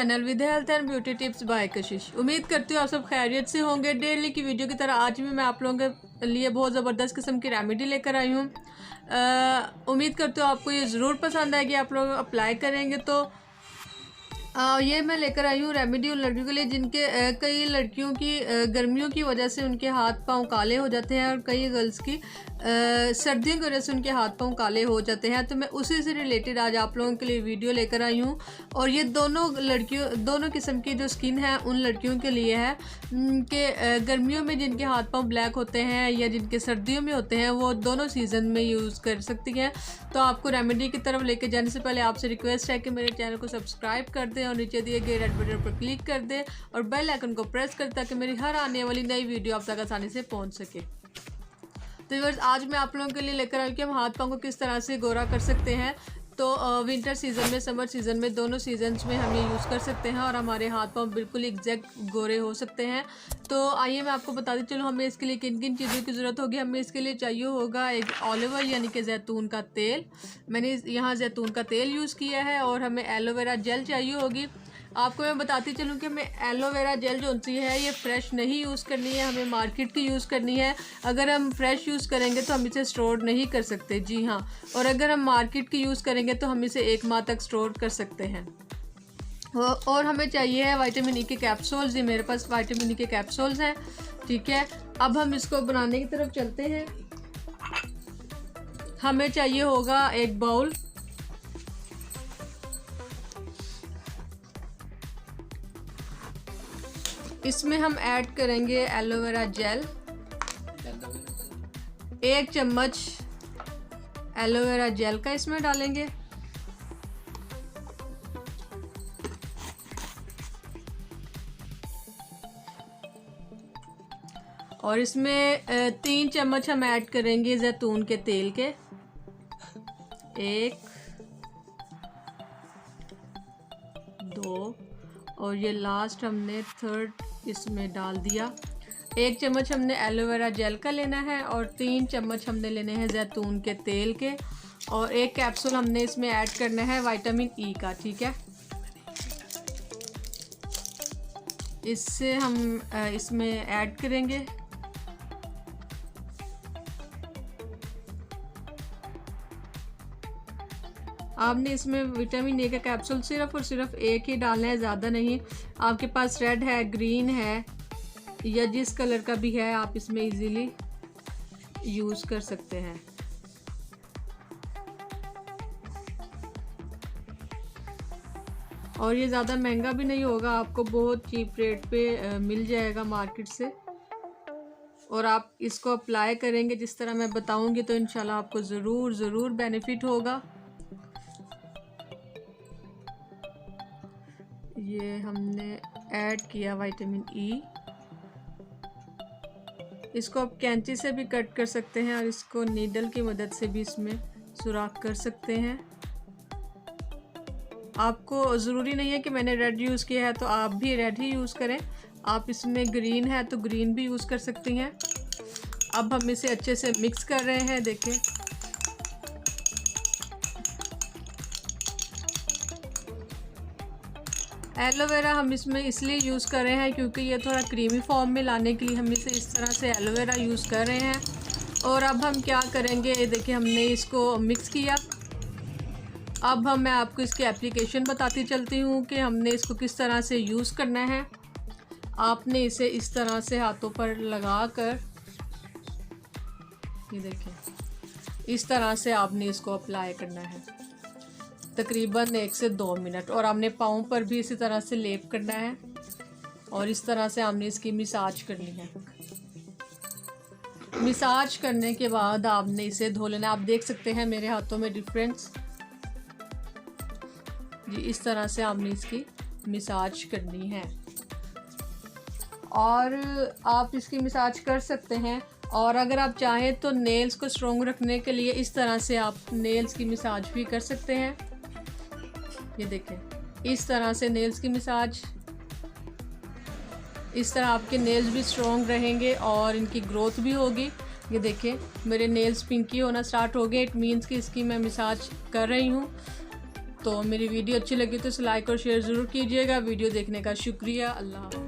Channel with health and beauty tips by कशिश। उम्मीद करती हूँ आप सब खैरियत से होंगे। डेली की वीडियो की तरह आज भी मैं आप लोगों के लिए बहुत ज़बरदस्त किस्म की रेमेडी लेकर आई हूँ। उम्मीद करती हूँ आपको ये ज़रूर पसंद आएगी, आप लोग अप्लाई करेंगे तो। ये मैं लेकर आई हूँ रेमेडी उन लड़कियों के लिए जिनके कई लड़कियों की गर्मियों की वजह से उनके हाथ पांव काले हो जाते हैं और कई गर्ल्स की सर्दियों की वजह से उनके हाथ पांव काले हो जाते हैं। तो मैं उसी से रिलेटेड आज आप लोगों के लिए वीडियो लेकर आई हूँ। और ये दोनों किस्म की जो स्किन है उन लड़कियों के लिए है कि गर्मियों में जिनके हाथ पांव ब्लैक होते हैं या जिनके सर्दियों में होते हैं, वो दोनों सीज़न में यूज़ कर सकती हैं। तो आपको रेमेडी की तरफ लेके जाने से पहले आपसे रिक्वेस्ट है कि मेरे चैनल को सब्सक्राइब कर दें और नीचे दिए गए रेड बटन पर क्लिक कर दें और बेल आइकन को प्रेस कर ताकि मेरी हर आने वाली नई वीडियो आप तक आसानी से पहुंच सके। तो व्यूअर्स, आज मैं आप लोगों के लिए लेकर आई कि हम हाथ पांव को किस तरह से गोरा कर सकते हैं। तो विंटर सीज़न में, समर सीज़न में, दोनों सीजन्स में हम ये यूज़ कर सकते हैं और हमारे हाथ पांव बिल्कुल एग्जैक्ट गोरे हो सकते हैं। तो आइए मैं आपको बता दी चलो हमें इसके लिए किन किन चीज़ों की ज़रूरत होगी। हमें इसके लिए चाहिए होगा एक ऑलिव ऑयल यानी कि जैतून का तेल। मैंने यहाँ जैतून का तेल यूज़ किया है। और हमें एलोवेरा जेल चाहिए होगी। आपको मैं बताती चलूँ कि हमें एलोवेरा जेल जो सी है ये फ्रेश नहीं यूज़ करनी है, हमें मार्केट की यूज़ करनी है। अगर हम फ्रेश यूज़ करेंगे तो हम इसे स्टोर नहीं कर सकते, जी हाँ। और अगर हम मार्केट की यूज़ करेंगे तो हम इसे 1 माह तक स्टोर कर सकते हैं। और हमें चाहिए है विटामिन ई के कैप्सूल्स। ये मेरे पास विटामिन ई के कैप्सूल्स हैं, ठीक है। अब हम इसको बनाने की तरफ चलते हैं। हमें चाहिए होगा एक बाउल, इसमें हम ऐड करेंगे एलोवेरा जेल। 1 चम्मच एलोवेरा जेल का इसमें डालेंगे। और इसमें 3 चम्मच हम ऐड करेंगे जैतून के तेल के। 1 2 और ये लास्ट हमने 3rd इसमें डाल दिया। 1 चम्मच हमने एलोवेरा जेल का लेना है और 3 चम्मच हमने लेने हैं जैतून के तेल के। और 1 कैप्सूल हमने इसमें ऐड करना है विटामिन ई का, ठीक है। इससे हम इसमें ऐड करेंगे। आपने इसमें विटामिन ए का कैप्सूल सिर्फ और सिर्फ 1 ही डालना है, ज़्यादा नहीं। आपके पास रेड है, ग्रीन है या जिस कलर का भी है आप इसमें इजीली यूज़ कर सकते हैं। और ये ज़्यादा महंगा भी नहीं होगा, आपको बहुत चीप रेट पे मिल जाएगा मार्केट से। और आप इसको अप्लाई करेंगे जिस तरह मैं बताऊंगी तो इंशाल्लाह आपको ज़रूर बेनिफिट होगा। ये हमने ऐड किया विटामिन ई। इसको आप कैंची से भी कट कर सकते हैं और इसको नीडल की मदद से भी इसमें सुराख कर सकते हैं। आपको ज़रूरी नहीं है कि मैंने रेड यूज़ किया है तो आप भी रेड ही यूज़ करें। आप इसमें ग्रीन है तो ग्रीन भी यूज़ कर सकती हैं। अब हम इसे अच्छे से मिक्स कर रहे हैं, देखें। एलोवेरा हम इसमें इसलिए यूज़ कर रहे हैं क्योंकि ये थोड़ा क्रीमी फॉर्म में लाने के लिए हम इसे इस तरह से एलोवेरा यूज़ कर रहे हैं। और अब हम क्या करेंगे, देखिए हमने इसको मिक्स किया। अब मैं आपको इसकी एप्लीकेशन बताती चलती हूँ कि हमने इसको किस तरह से यूज़ करना है। आपने इसे इस तरह से हाथों पर लगा कर, ये देखें, इस तरह से आपने इसको अप्लाई करना है तकरीबन 1 से 2 मिनट। और हमने पाँव पर भी इसी तरह से लेप करना है और इस तरह से हमने इसकी मसाज करनी है। मसाज करने के बाद आपने इसे धो लेना। आप देख सकते हैं मेरे हाथों में डिफरेंस, जी। इस तरह से आपने इसकी मसाज करनी है और आप इसकी मसाज कर सकते हैं। और अगर आप चाहें तो नेल्स को स्ट्रॉन्ग रखने के लिए इस तरह से आप नेल्स की मसाज भी कर सकते हैं। ये देखें, इस तरह से नेल्स की मसाज, इस तरह आपके नेल्स भी स्ट्रॉन्ग रहेंगे और इनकी ग्रोथ भी होगी। ये देखें मेरे नेल्स पिंकी होना स्टार्ट हो गए, इट मीन्स कि इसकी मैं मसाज कर रही हूँ। तो मेरी वीडियो अच्छी लगी तो इसे लाइक और शेयर ज़रूर कीजिएगा। वीडियो देखने का शुक्रिया। अल्लाह हाफ़िज़।